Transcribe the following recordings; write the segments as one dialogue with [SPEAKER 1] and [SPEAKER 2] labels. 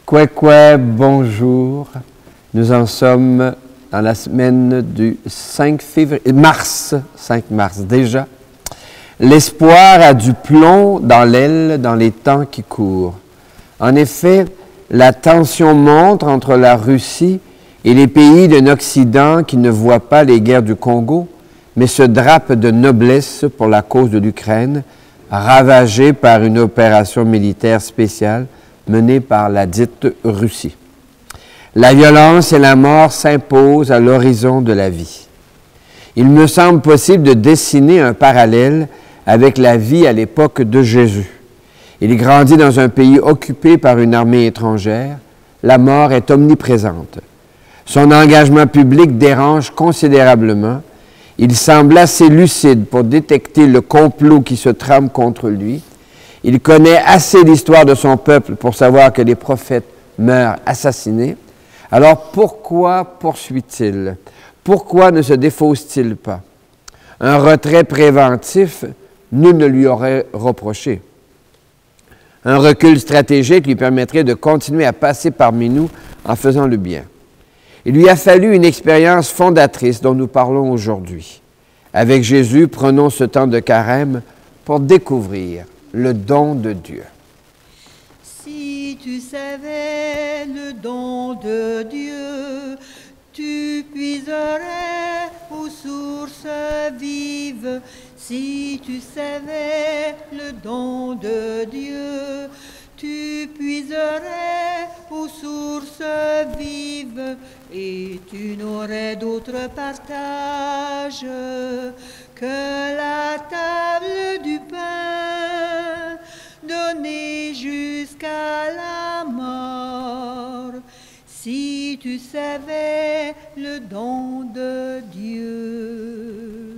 [SPEAKER 1] Quoi, bonjour. Nous en sommes dans la semaine du 5 mars déjà. L'espoir a du plomb dans l'aile dans les temps qui courent. En effet, la tension monte entre la Russie et les pays d'un Occident qui ne voient pas les guerres du Congo, mais se drapent de noblesse pour la cause de l'Ukraine, ravagée par une opération militaire spéciale menée par la dite Russie. La violence et la mort s'imposent à l'horizon de la vie. Il me semble possible de dessiner un parallèle avec la vie à l'époque de Jésus. Il grandit dans un pays occupé par une armée étrangère. La mort est omniprésente. Son engagement public dérange considérablement. Il semble assez lucide pour détecter le complot qui se trame contre lui. Il connaît assez l'histoire de son peuple pour savoir que les prophètes meurent assassinés. Alors pourquoi poursuit-il? Pourquoi ne se défausse-t-il pas? Un retrait préventif, nul ne lui aurait reproché. Un recul stratégique lui permettrait de continuer à passer parmi nous en faisant le bien. Il lui a fallu une expérience fondatrice dont nous parlons aujourd'hui. Avec Jésus, prenons ce temps de carême pour découvrir le don de Dieu.
[SPEAKER 2] Si tu savais le don de Dieu, tu puiserais aux sources vives. Si tu savais le don de Dieu, tu puiserais aux sources vives et tu n'aurais d'autre partage que la table du pain donné jusqu'à la mort. Si tu savais le don de Dieu.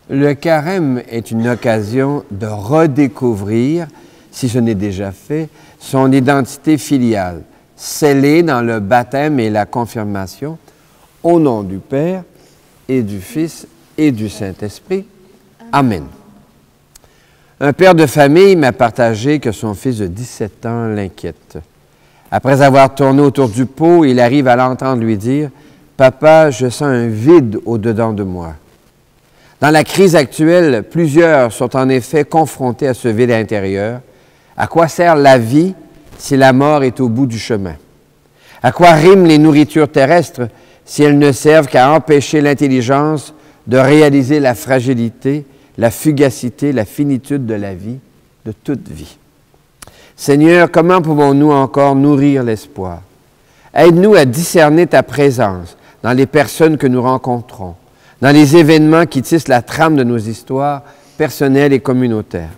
[SPEAKER 1] Le carême est une occasion de redécouvrir, si ce n'est déjà fait, son identité filiale, scellée dans le baptême et la confirmation, au nom du Père et du Fils et du Saint-Esprit. Amen. Un père de famille m'a partagé que son fils de 17 ans l'inquiète. Après avoir tourné autour du pot, il arrive à l'entendre lui dire « Papa, je sens un vide au-dedans de moi ». Dans la crise actuelle, plusieurs sont en effet confrontés à ce vide intérieur. À quoi sert la vie si la mort est au bout du chemin? À quoi riment les nourritures terrestres si elles ne servent qu'à empêcher l'intelligence de réaliser la fragilité, la fugacité, la finitude de la vie, de toute vie? Seigneur, comment pouvons-nous encore nourrir l'espoir? Aide-nous à discerner ta présence dans les personnes que nous rencontrons, dans les événements qui tissent la trame de nos histoires personnelles et communautaires.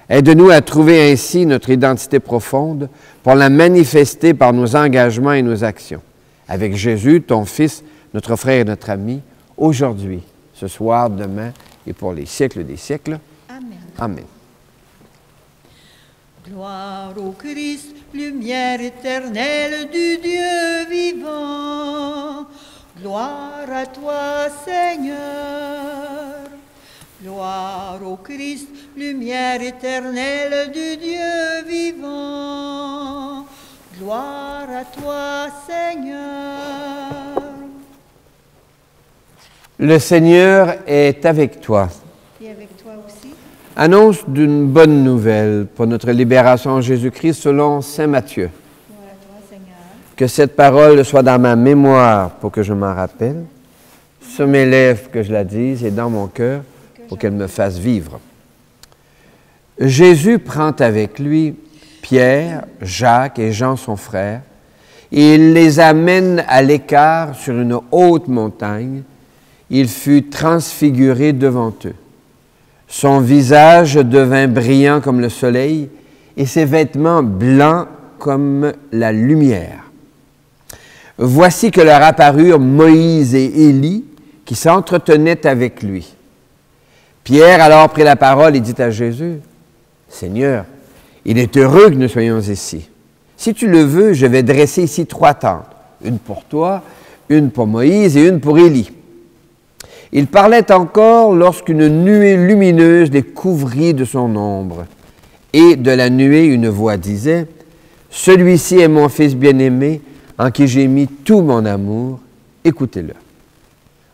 [SPEAKER 1] Aide-nous à trouver ainsi notre identité profonde pour la manifester par nos engagements et nos actions. Avec Jésus, ton Fils, notre frère et notre ami, aujourd'hui, ce soir, demain et pour les siècles des siècles.
[SPEAKER 2] Amen.
[SPEAKER 1] Amen.
[SPEAKER 2] Gloire au Christ, lumière éternelle du Dieu vivant. Gloire à toi, Seigneur. Gloire au Christ, lumière éternelle du Dieu vivant. Gloire à toi, Seigneur.
[SPEAKER 1] Le Seigneur est avec toi.
[SPEAKER 2] Et avec toi aussi.
[SPEAKER 1] Annonce d'une bonne nouvelle pour notre libération en Jésus-Christ selon saint Matthieu.
[SPEAKER 2] Gloire à toi, Seigneur.
[SPEAKER 1] Que cette parole soit dans ma mémoire pour que je m'en rappelle, sur mes lèvres que je la dise et dans mon cœur pour qu'elle me fasse vivre. Jésus prend avec lui Pierre, Jacques et Jean son frère et il les amène à l'écart sur une haute montagne. Il fut transfiguré devant eux. Son visage devint brillant comme le soleil et ses vêtements blancs comme la lumière. Voici que leur apparurent Moïse et Élie qui s'entretenaient avec lui. Pierre alors prit la parole et dit à Jésus, « Seigneur, il est heureux que nous soyons ici. Si tu le veux, je vais dresser ici 3 tentes, une pour toi, une pour Moïse et une pour Élie. » Il parlait encore lorsqu'une nuée lumineuse les couvrit de son ombre. Et de la nuée, une voix disait, Celui-ci est mon Fils bien-aimé, en qui j'ai mis tout mon amour. Écoutez-le. »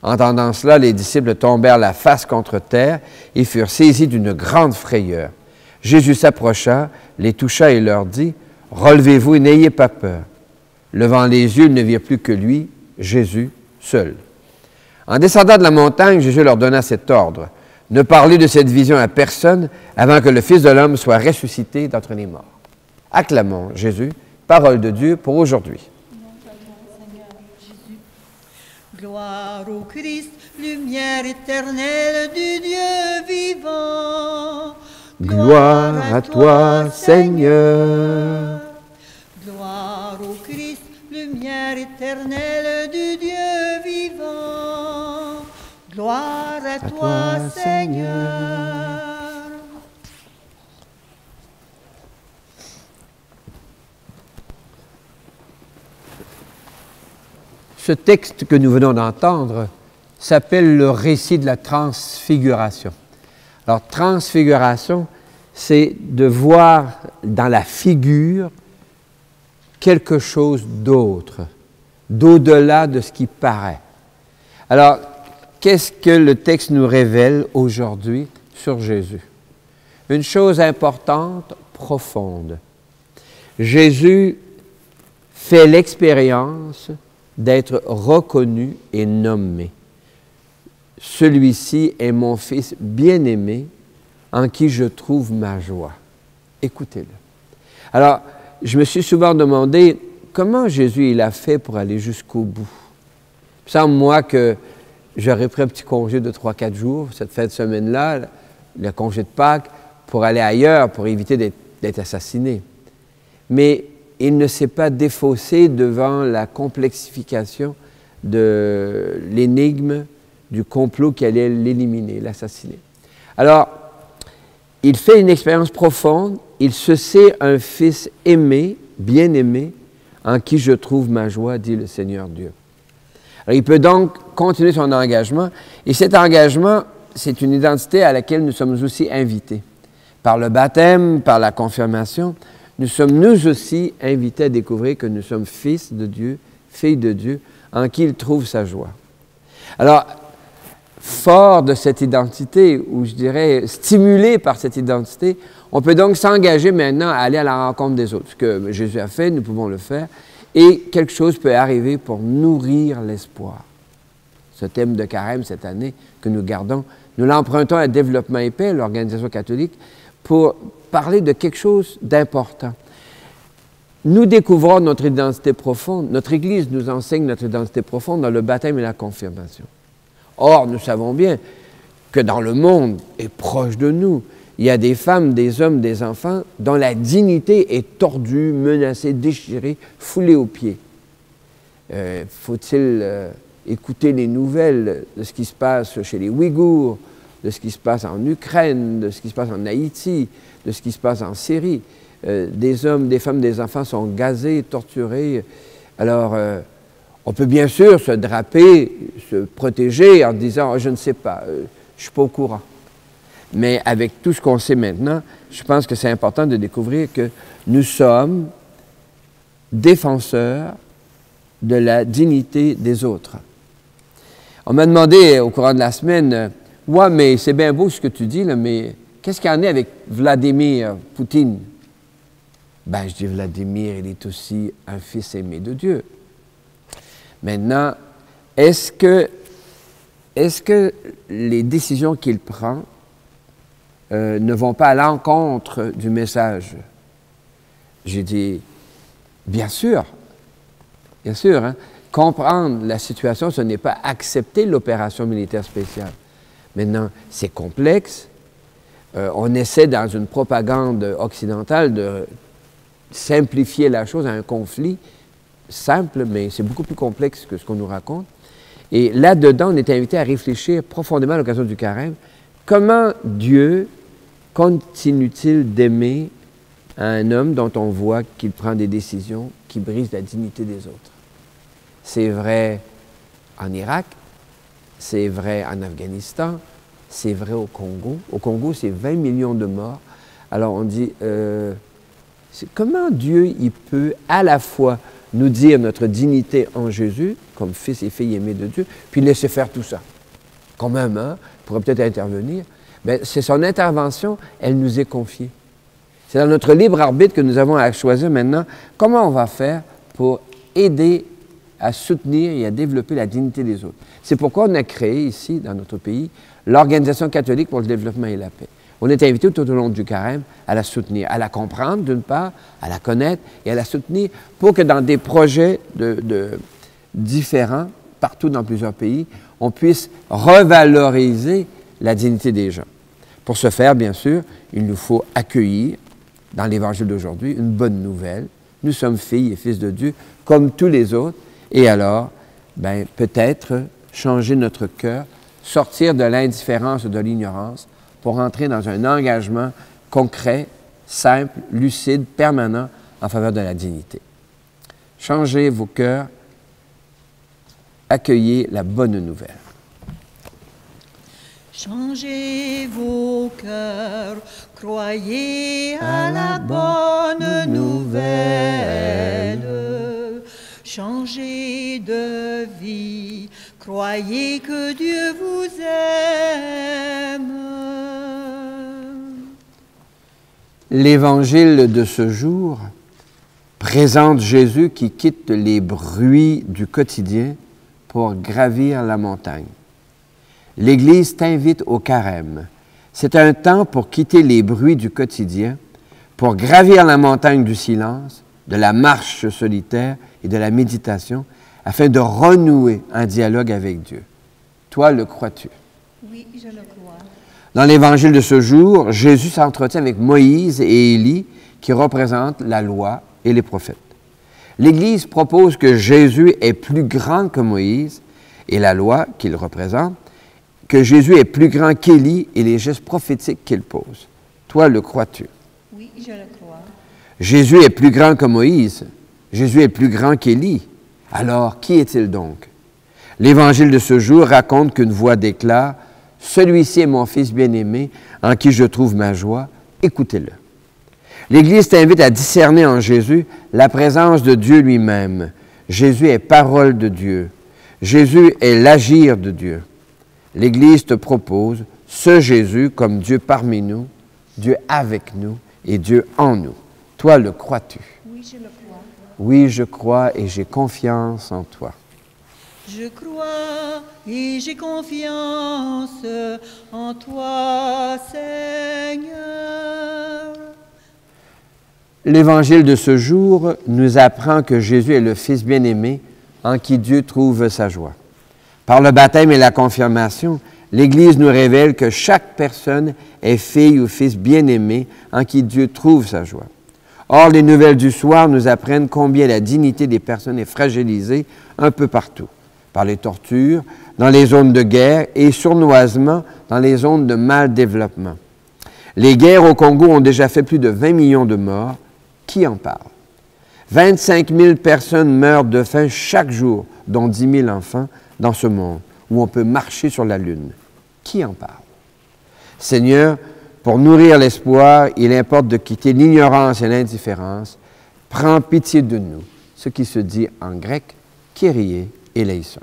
[SPEAKER 1] Entendant cela, les disciples tombèrent la face contre terre et furent saisis d'une grande frayeur. Jésus s'approcha, les toucha et leur dit, « Relevez-vous et n'ayez pas peur. » Levant les yeux, ils ne virent plus que lui, Jésus, seul. En descendant de la montagne, Jésus leur donna cet ordre, « Ne parlez de cette vision à personne avant que le Fils de l'homme soit ressuscité d'entre les morts. » Acclamons Jésus, parole de Dieu pour aujourd'hui.
[SPEAKER 2] Gloire au Christ, lumière éternelle du Dieu vivant.
[SPEAKER 1] Gloire à toi, Seigneur.
[SPEAKER 2] Gloire au Christ, lumière éternelle du Dieu vivant. Gloire à toi, Seigneur.
[SPEAKER 1] Ce texte que nous venons d'entendre s'appelle le récit de la transfiguration. Alors, transfiguration, c'est de voir dans la figure quelque chose d'autre, d'au-delà de ce qui paraît. Alors, qu'est-ce que le texte nous révèle aujourd'hui sur Jésus? Une chose importante, profonde. Jésus fait l'expérience d'être reconnu et nommé. Celui-ci est mon Fils bien-aimé, en qui je trouve ma joie. Écoutez-le. Alors, je me suis souvent demandé comment Jésus il a fait pour aller jusqu'au bout. Il me semble, moi, que j'aurais pris un petit congé de 3-4 jours, cette fin de semaine-là, le congé de Pâques, pour aller ailleurs, pour éviter d'être assassiné. Mais il ne s'est pas défaussé devant la complexification de l'énigme du complot qui allait l'éliminer, l'assassiner. Alors, il fait une expérience profonde, il se sait un Fils aimé, bien-aimé, en qui je trouve ma joie, dit le Seigneur Dieu. Alors, il peut donc continuer son engagement, et cet engagement, c'est une identité à laquelle nous sommes aussi invités. Par le baptême, par la confirmation, nous sommes nous aussi invités à découvrir que nous sommes fils de Dieu, filles de Dieu, en qui il trouve sa joie. Alors, fort de cette identité, ou je dirais stimulé par cette identité, on peut donc s'engager maintenant à aller à la rencontre des autres. Ce que Jésus a fait, nous pouvons le faire, et quelque chose peut arriver pour nourrir l'espoir. Ce thème de carême cette année que nous gardons, nous l'empruntons à Développement et Paix, l'organisation catholique, pour parler de quelque chose d'important. Nous découvrons notre identité profonde. Notre Église nous enseigne notre identité profonde dans le baptême et la confirmation. Or, nous savons bien que dans le monde et proche de nous, il y a des femmes, des hommes, des enfants dont la dignité est tordue, menacée, déchirée, foulée aux pieds. Faut-il écouter les nouvelles de ce qui se passe chez les Ouïghours, de ce qui se passe en Ukraine, de ce qui se passe en Haïti, de ce qui se passe en Syrie. Des hommes, des femmes, des enfants sont gazés, torturés. Alors, on peut bien sûr se draper, se protéger en disant oh, « je ne sais pas, je ne suis pas au courant ». Mais avec tout ce qu'on sait maintenant, je pense que c'est important de découvrir que nous sommes défenseurs de la dignité des autres. On m'a demandé au courant de la semaine « Ouais, mais c'est bien beau ce que tu dis, là, mais qu'est-ce qu'il y en a avec Vladimir Poutine? » Ben, je dis Vladimir, il est aussi un fils aimé de Dieu. Maintenant, est-ce que les décisions qu'il prend ne vont pas à l'encontre du message? J'ai dit, bien sûr, hein? Comprendre la situation, ce n'est pas accepter l'opération militaire spéciale. Maintenant, c'est complexe. On essaie dans une propagande occidentale de simplifier la chose à un conflit simple, mais c'est beaucoup plus complexe que ce qu'on nous raconte. Et là-dedans, on est invité à réfléchir profondément à l'occasion du carême. Comment Dieu continue-t-il d'aimer un homme dont on voit qu'il prend des décisions qui brisent la dignité des autres? C'est vrai en Irak, c'est vrai en Afghanistan, c'est vrai au Congo. Au Congo, c'est 20 millions de morts. Alors on dit, Comment Dieu il peut à la fois nous dire notre dignité en Jésus, comme fils et fille aimés de Dieu, puis laisser faire tout ça. Quand même, hein, il pourrait peut-être intervenir. Bien, c'est son intervention, elle nous est confiée. C'est dans notre libre arbitre que nous avons à choisir maintenant comment on va faire pour aider à soutenir et à développer la dignité des autres. C'est pourquoi on a créé ici, dans notre pays, l'Organisation catholique pour le développement et la paix. On est invité tout au long du carême à la soutenir, à la comprendre d'une part, à la connaître et à la soutenir pour que dans des projets différents, partout dans plusieurs pays, on puisse revaloriser la dignité des gens. Pour ce faire, bien sûr, il nous faut accueillir dans l'Évangile d'aujourd'hui une bonne nouvelle. Nous sommes filles et fils de Dieu comme tous les autres. Et alors, ben, peut-être changer notre cœur, sortir de l'indifférence, de l'ignorance, pour entrer dans un engagement concret, simple, lucide, permanent en faveur de la dignité. Changez vos cœurs, accueillez la bonne nouvelle.
[SPEAKER 2] Changez vos cœurs, croyez à la bonne nouvelle. Changez de vie, croyez que Dieu vous aime.
[SPEAKER 1] L'Évangile de ce jour présente Jésus qui quitte les bruits du quotidien pour gravir la montagne. L'Église t'invite au carême. C'est un temps pour quitter les bruits du quotidien, pour gravir la montagne du silence, de la marche solitaire et de la méditation, afin de renouer un dialogue avec Dieu. Toi, le crois-tu?
[SPEAKER 2] Oui, je le crois.
[SPEAKER 1] Dans l'Évangile de ce jour, Jésus s'entretient avec Moïse et Élie, qui représentent la loi et les prophètes. L'Église propose que Jésus est plus grand que Moïse et la loi qu'il représente, que Jésus est plus grand qu'Élie et les gestes prophétiques qu'il pose. Toi, le crois-tu?
[SPEAKER 2] Oui, je le crois.
[SPEAKER 1] Jésus est plus grand que Moïse. Jésus est plus grand qu'Élie. Alors, qui est-il donc? L'Évangile de ce jour raconte qu'une voix déclare « Celui-ci est mon Fils bien-aimé, en qui je trouve ma joie, écoutez-le. » L'Église t'invite à discerner en Jésus la présence de Dieu lui-même. Jésus est parole de Dieu. Jésus est l'agir de Dieu. L'Église te propose ce Jésus comme Dieu parmi nous, Dieu avec nous et Dieu en nous. Toi, le crois-tu?
[SPEAKER 2] Oui, je le crois.
[SPEAKER 1] Oui, je crois et j'ai confiance en toi.
[SPEAKER 2] Je crois et j'ai confiance en toi, Seigneur.
[SPEAKER 1] L'Évangile de ce jour nous apprend que Jésus est le Fils bien-aimé en qui Dieu trouve sa joie. Par le baptême et la confirmation, l'Église nous révèle que chaque personne est fille ou fils bien-aimé en qui Dieu trouve sa joie. Or, les nouvelles du soir nous apprennent combien la dignité des personnes est fragilisée un peu partout, par les tortures, dans les zones de guerre et sournoisement dans les zones de mal développement. Les guerres au Congo ont déjà fait plus de 20 millions de morts. Qui en parle? 25 000 personnes meurent de faim chaque jour, dont 10 000 enfants, dans ce monde, où on peut marcher sur la lune. Qui en parle? Seigneur, pour nourrir l'espoir, il importe de quitter l'ignorance et l'indifférence. Prends pitié de nous, ce qui se dit en grec, Kyrie eleison.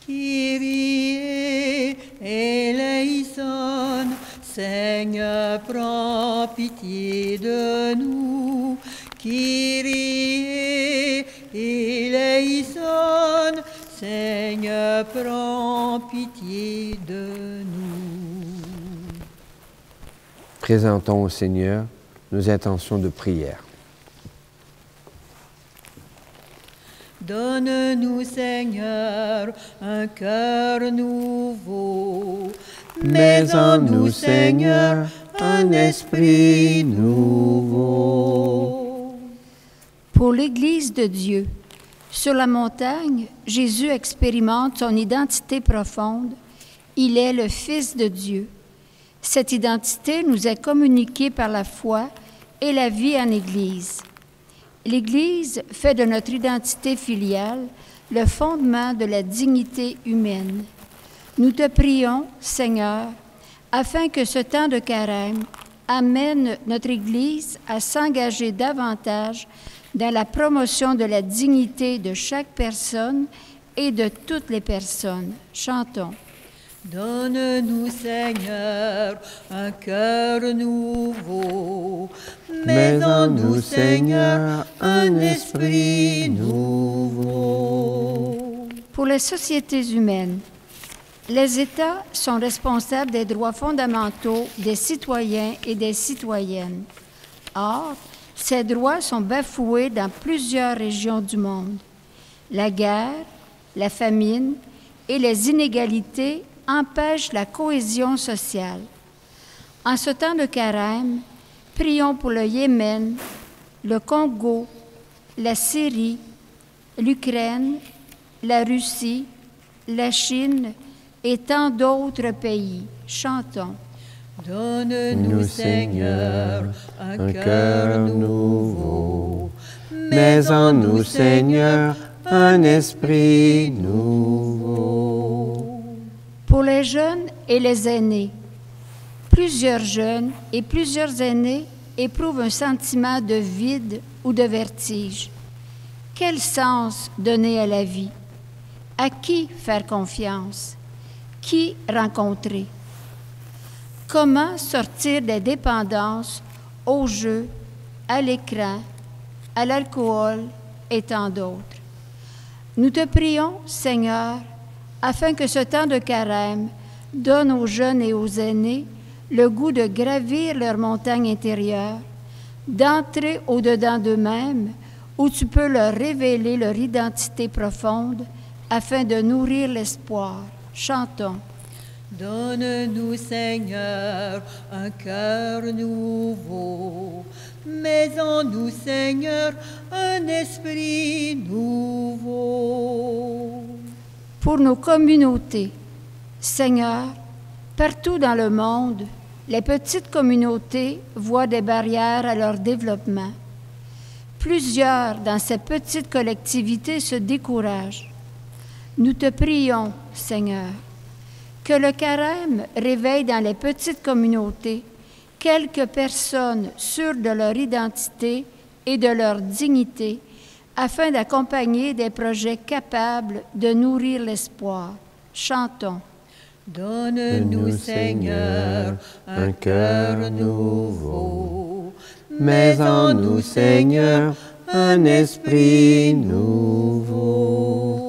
[SPEAKER 2] Kyrie eleison, Seigneur, prends pitié de nous. Kyrie eleison, Seigneur, prends pitié de nous.
[SPEAKER 1] Présentons au Seigneur nos intentions de prière.
[SPEAKER 2] Donne-nous, Seigneur, un cœur nouveau. Mets en nous, Seigneur, un esprit nouveau.
[SPEAKER 3] Pour l'Église de Dieu, sur la montagne, Jésus expérimente son identité profonde. Il est le Fils de Dieu. Cette identité nous est communiquée par la foi et la vie en Église. L'Église fait de notre identité filiale le fondement de la dignité humaine. Nous te prions, Seigneur, afin que ce temps de carême amène notre Église à s'engager davantage dans la promotion de la dignité de chaque personne et de toutes les personnes. Chantons.
[SPEAKER 2] Donne-nous, Seigneur, un cœur nouveau.
[SPEAKER 1] Mets en nous, Seigneur, un esprit nouveau.
[SPEAKER 3] Pour les sociétés humaines, les États sont responsables des droits fondamentaux des citoyens et des citoyennes. Or, ces droits sont bafoués dans plusieurs régions du monde. La guerre, la famine et les inégalités empêchent la cohésion sociale. En ce temps de carême, prions pour le Yémen, le Congo, la Syrie, l'Ukraine, la Russie, la Chine et tant d'autres pays. Chantons.
[SPEAKER 2] Donne-nous, Seigneur, un cœur nouveau.
[SPEAKER 1] Mets en nous, Seigneur, un esprit nouveau.
[SPEAKER 3] Pour les jeunes et les aînés, plusieurs jeunes et plusieurs aînés éprouvent un sentiment de vide ou de vertige. Quel sens donner à la vie? À qui faire confiance? Qui rencontrer? Comment sortir des dépendances aux jeux, à l'écran, à l'alcool et tant d'autres? Nous te prions, Seigneur, afin que ce temps de carême donne aux jeunes et aux aînés le goût de gravir leur montagne intérieure, d'entrer au-dedans d'eux-mêmes, où tu peux leur révéler leur identité profonde, afin de nourrir l'espoir. Chantons.
[SPEAKER 2] Donne-nous, Seigneur, un cœur nouveau. Mets en nous, Seigneur, un esprit nouveau.
[SPEAKER 3] Pour nos communautés, Seigneur, partout dans le monde, les petites communautés voient des barrières à leur développement. Plusieurs dans ces petites collectivités se découragent. Nous te prions, Seigneur, que le carême réveille dans les petites communautés quelques personnes sûres de leur identité et de leur dignité, afin d'accompagner des projets capables de nourrir l'espoir. Chantons.
[SPEAKER 2] Donne-nous, Seigneur, un cœur nouveau. Mets en nous, Seigneur, un esprit nouveau.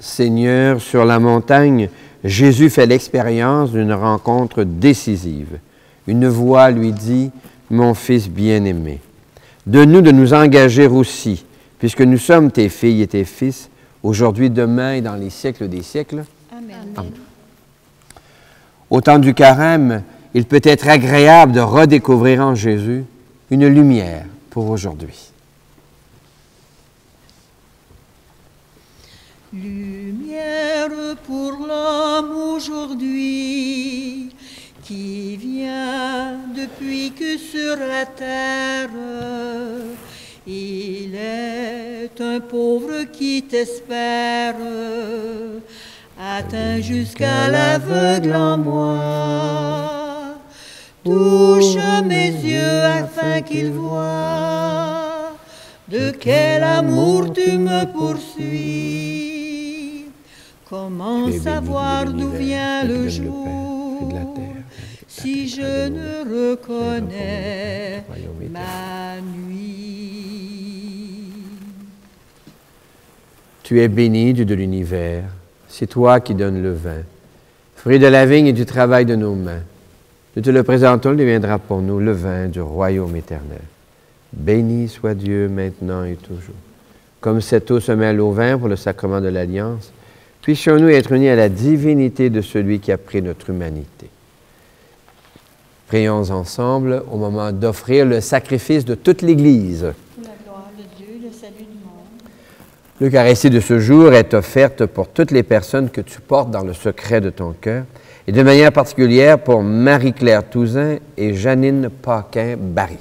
[SPEAKER 1] Seigneur, sur la montagne, Jésus fait l'expérience d'une rencontre décisive. Une voix lui dit, « Mon Fils bien-aimé ». Donne-nous de nous engager aussi, puisque nous sommes tes filles et tes fils, aujourd'hui, demain et dans les siècles des siècles.
[SPEAKER 2] Amen.
[SPEAKER 1] Amen. Au temps du carême, il peut être agréable de redécouvrir en Jésus une lumière pour aujourd'hui.
[SPEAKER 2] Lumière pour l'homme aujourd'hui, qui vient depuis que sur la terre, il est un pauvre qui t'espère, atteint jusqu'à l'aveugle en moi. Touche mes yeux afin qu'il voie de quel amour tu me poursuis. Comment savoir d'où vient le jour si je ne reconnais ma nuit?
[SPEAKER 1] Tu es béni, Dieu de l'univers, c'est toi qui donnes le vin, fruit de la vigne et du travail de nos mains. Nous te le présentons, il deviendra pour nous le vin du royaume éternel. Béni soit Dieu maintenant et toujours. Comme cette eau se mêle au vin pour le sacrement de l'Alliance, puissions-nous être unis à la divinité de celui qui a pris notre humanité. Prions ensemble au moment d'offrir le sacrifice de toute l'Église.
[SPEAKER 2] Pour la gloire de Dieu, le salut du monde.
[SPEAKER 1] L'Eucharistie de ce jour est offerte pour toutes les personnes que tu portes dans le secret de ton cœur, et de manière particulière pour Marie-Claire Touzin et Janine Paquin-Barry.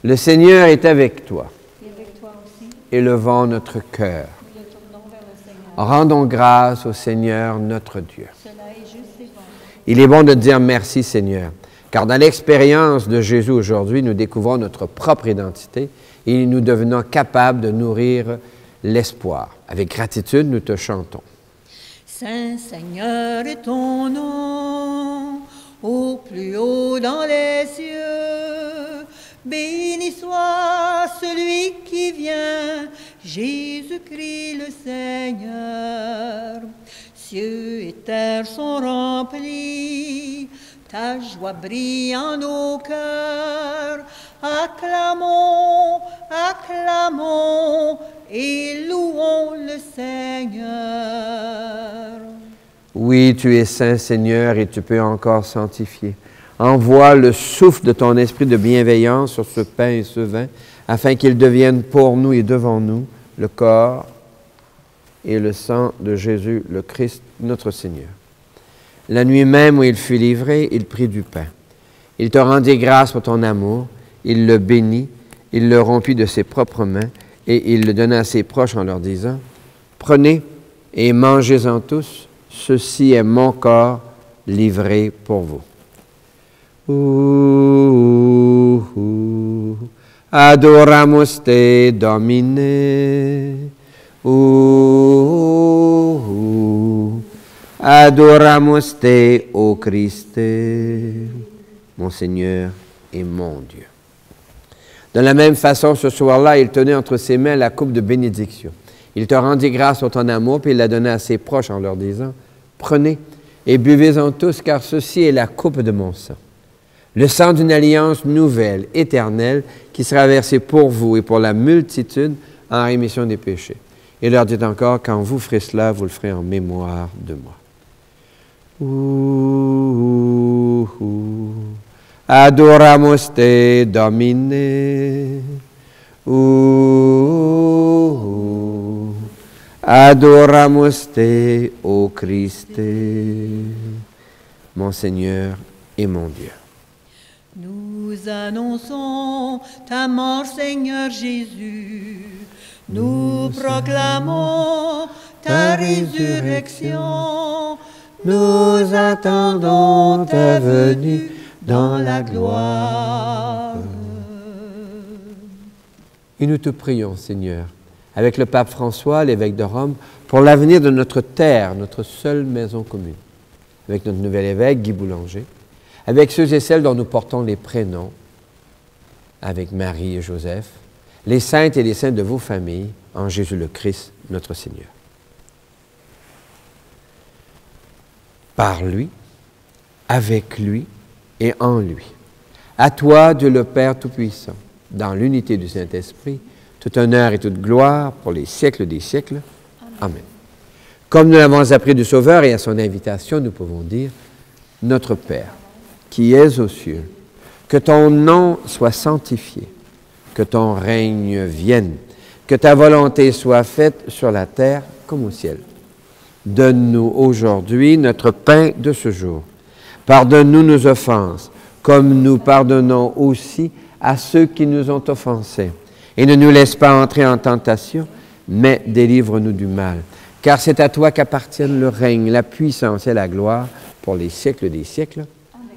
[SPEAKER 1] Le Seigneur est avec toi.
[SPEAKER 2] Et avec toi aussi,
[SPEAKER 1] Élevons notre cœur.
[SPEAKER 2] nous le tournons vers le Seigneur.
[SPEAKER 1] Rendons grâce au Seigneur notre Dieu.
[SPEAKER 2] Cela est juste et bon.
[SPEAKER 1] Il est bon de dire merci, Seigneur, car dans l'expérience de Jésus aujourd'hui, nous découvrons notre propre identité et nous devenons capables de nourrir l'espoir. Avec gratitude, nous te chantons.
[SPEAKER 2] Saint Seigneur est ton nom, au plus haut dans les cieux. Béni soit celui qui vient, Jésus-Christ le Seigneur. Cieux et terre sont remplis, ta joie brille en nos cœurs. Acclamons, acclamons et louons le Seigneur.
[SPEAKER 1] Oui, tu es saint, Seigneur, et tu peux encore sanctifier. Envoie le souffle de ton esprit de bienveillance sur ce pain et ce vin, afin qu'ils deviennent pour nous et devant nous le corps et le sang de Jésus, le Christ, notre Seigneur. La nuit même où il fut livré, il prit du pain. Il te rendit grâce pour ton amour, il le bénit, il le rompit de ses propres mains, et il le donna à ses proches en leur disant, « Prenez et mangez-en tous, ceci est mon corps livré pour vous. » Adoramus te, Domine. Adoramus te, ô Christe, mon Seigneur et mon Dieu. De la même façon, ce soir-là, il tenait entre ses mains la coupe de bénédiction. Il te rendit grâce pour ton amour, puis il la donna à ses proches en leur disant, « Prenez et buvez-en tous, car ceci est la coupe de mon sang. Le sang d'une alliance nouvelle, éternelle, qui sera versé pour vous et pour la multitude en rémission des péchés. » Il leur dit encore, « Quand vous ferez cela, vous le ferez en mémoire de moi. » Adoramus te, Domine. Adoramus te, ô Christe, mon Seigneur et mon Dieu.
[SPEAKER 2] Nous annonçons ta mort, Seigneur Jésus. Nous proclamons ta résurrection. Nous attendons ta venue dans la gloire.
[SPEAKER 1] Et nous te prions, Seigneur, avec le pape François, l'évêque de Rome, pour l'avenir de notre terre, notre seule maison commune, avec notre nouvel évêque, Guy Boulanger, avec ceux et celles dont nous portons les prénoms, avec Marie et Joseph, les saintes et les saints de vos familles, en Jésus le Christ, notre Seigneur. Par lui, avec lui et en lui. À toi, Dieu le Père Tout-Puissant, dans l'unité du Saint-Esprit, tout honneur et toute gloire pour les siècles des siècles. Amen. Comme nous l'avons appris du Sauveur et à son invitation, nous pouvons dire, « Notre Père, qui es aux cieux, que ton nom soit sanctifié, que ton règne vienne, que ta volonté soit faite sur la terre comme au ciel. Donne-nous aujourd'hui notre pain de ce jour. Pardonne-nous nos offenses, comme nous pardonnons aussi à ceux qui nous ont offensés. Et ne nous laisse pas entrer en tentation, mais délivre-nous du mal. Car c'est à toi qu'appartiennent le règne, la puissance et la gloire pour les siècles des siècles. Amen.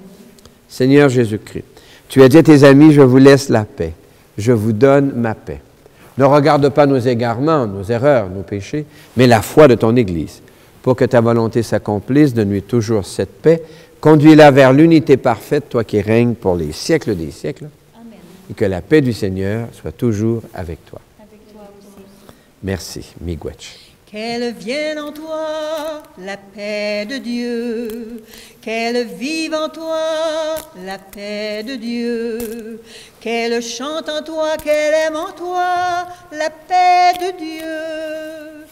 [SPEAKER 1] Seigneur Jésus-Christ, tu as dit à tes amis, je vous laisse la paix. Je vous donne ma paix. Ne regarde pas nos égarements, nos erreurs, nos péchés, mais la foi de ton Église. Pour que ta volonté s'accomplisse, donne-lui toujours cette paix. Conduis-la vers l'unité parfaite, toi qui règnes pour les siècles des siècles. Amen. Et que la paix du Seigneur soit toujours avec toi.
[SPEAKER 3] Avec toi aussi.
[SPEAKER 1] Merci. Miigwech.
[SPEAKER 2] Qu'elle vienne en toi la paix de Dieu, qu'elle vive en toi la paix de Dieu, qu'elle chante en toi, qu'elle aime en toi la paix de Dieu,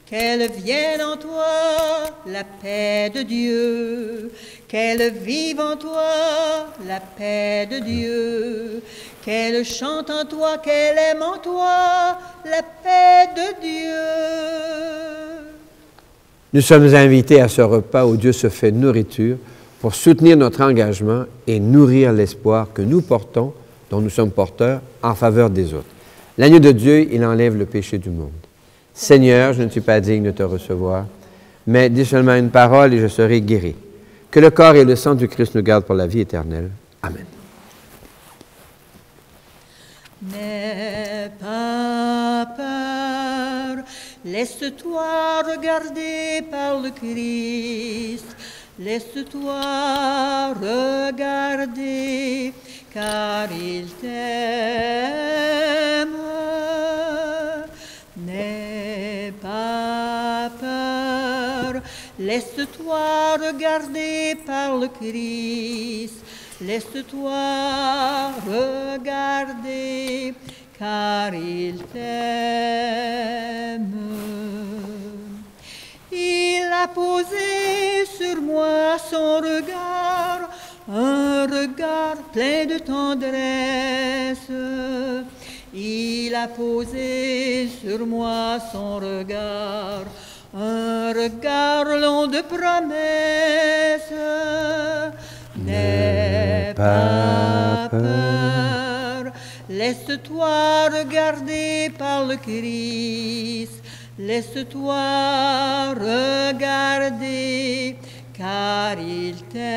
[SPEAKER 2] qu'elle vienne en toi la paix de Dieu, qu'elle vive en toi la paix de Dieu, qu'elle chante en toi, qu'elle aime en toi la paix de Dieu.
[SPEAKER 1] Nous sommes invités à ce repas où Dieu se fait nourriture pour soutenir notre engagement et nourrir l'espoir que nous portons, dont nous sommes porteurs, en faveur des autres. L'agneau de Dieu, il enlève le péché du monde. Seigneur, je ne suis pas digne de te recevoir, mais dis seulement une parole et je serai guéri. Que le corps et le sang du Christ nous gardent pour la vie éternelle. Amen.
[SPEAKER 2] N'aie pas peur, laisse-toi regarder par le Christ. Laisse-toi regarder, car il t'aime. N'aie pas peur, laisse-toi regarder par le Christ. Laisse-toi regarder, car il t'aime. Il a posé sur moi son regard, un regard plein de tendresse. Il a posé sur moi son regard, un regard long de promesses. N'aie pas peur, laisse-toi regarder par le Christ. Laisse-toi regarder, car il t'aime.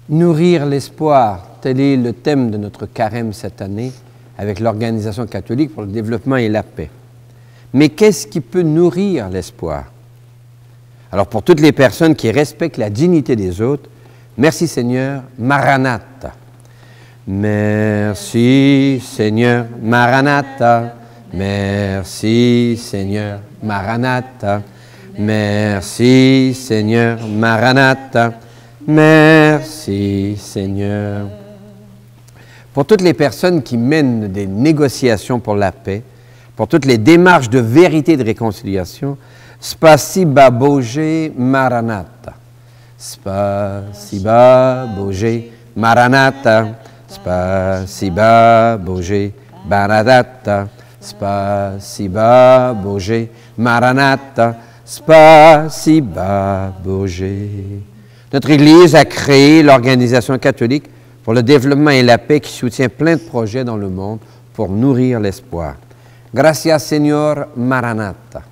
[SPEAKER 1] Nourrir l'espoir, tel est le thème de notre carême cette année avec l'Organisation catholique pour le développement et la paix. Mais qu'est-ce qui peut nourrir l'espoir? Alors pour toutes les personnes qui respectent la dignité des autres, merci Seigneur, Maranatha. Merci Seigneur, Maranatha. Merci Seigneur, Maranatha. Merci Seigneur, Maranatha. Merci Seigneur. Pour toutes les personnes qui mènent des négociations pour la paix, pour toutes les démarches de vérité et de réconciliation, Spasiba Bože Maranatha. Spasiba Bože Maranatha. Spasiba Bože Maranatha. Spasiba Bože Maranatha. Spasiba Bože. Notre Église a créé l'Organisation catholique pour le développement et la paix qui soutient plein de projets dans le monde pour nourrir l'espoir. Gracias, Señor Maranatha.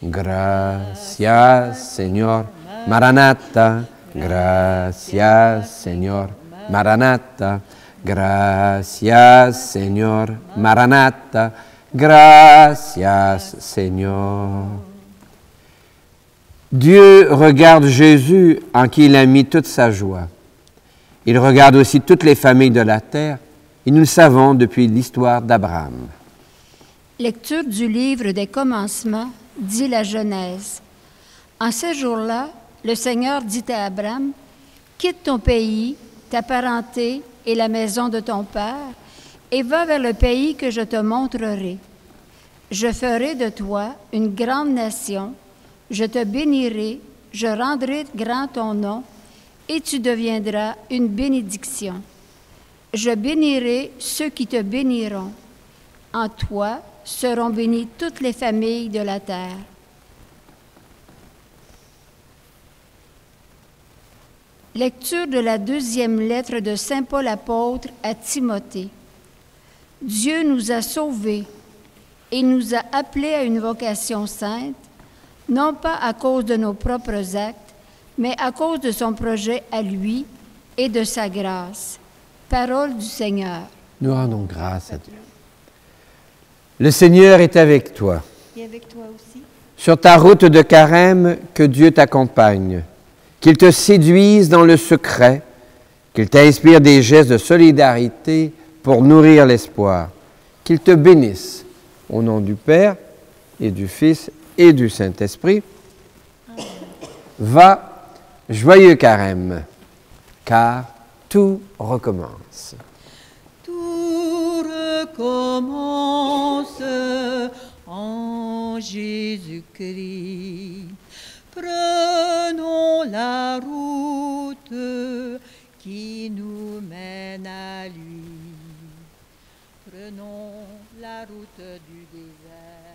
[SPEAKER 1] Gracias, Señor Maranatha. Gracias, Señor Maranatha. Gracias, Señor Maranatha. Gracias, Señor. Dieu regarde Jésus en qui il a mis toute sa joie. Il regarde aussi toutes les familles de la terre, et nous le savons depuis l'histoire d'Abraham.
[SPEAKER 3] Lecture du livre des commencements, dit la Genèse. En ces jours-là, le Seigneur dit à Abraham, « Quitte ton pays, ta parenté et la maison de ton père, et va vers le pays que je te montrerai. Je ferai de toi une grande nation, je te bénirai, je rendrai grand ton nom, et tu deviendras une bénédiction. Je bénirai ceux qui te béniront. En toi seront bénies toutes les familles de la terre. » Lecture de la deuxième lettre de Saint Paul apôtre à Timothée. Dieu nous a sauvés et nous a appelés à une vocation sainte, non pas à cause de nos propres actes, mais à cause de son projet à lui et de sa grâce. Parole du Seigneur.
[SPEAKER 1] Nous rendons grâce à Dieu. Le Seigneur est avec toi.
[SPEAKER 2] Et avec toi aussi.
[SPEAKER 1] Sur ta route de carême, que Dieu t'accompagne, qu'il te séduise dans le secret, qu'il t'inspire des gestes de solidarité pour nourrir l'espoir, qu'il te bénisse. Au nom du Père et du Fils et du Saint-Esprit, va, joyeux carême, car tout recommence.
[SPEAKER 2] Tout recommence en Jésus-Christ. Prenons la route qui nous mène à lui. Prenons la route du désert.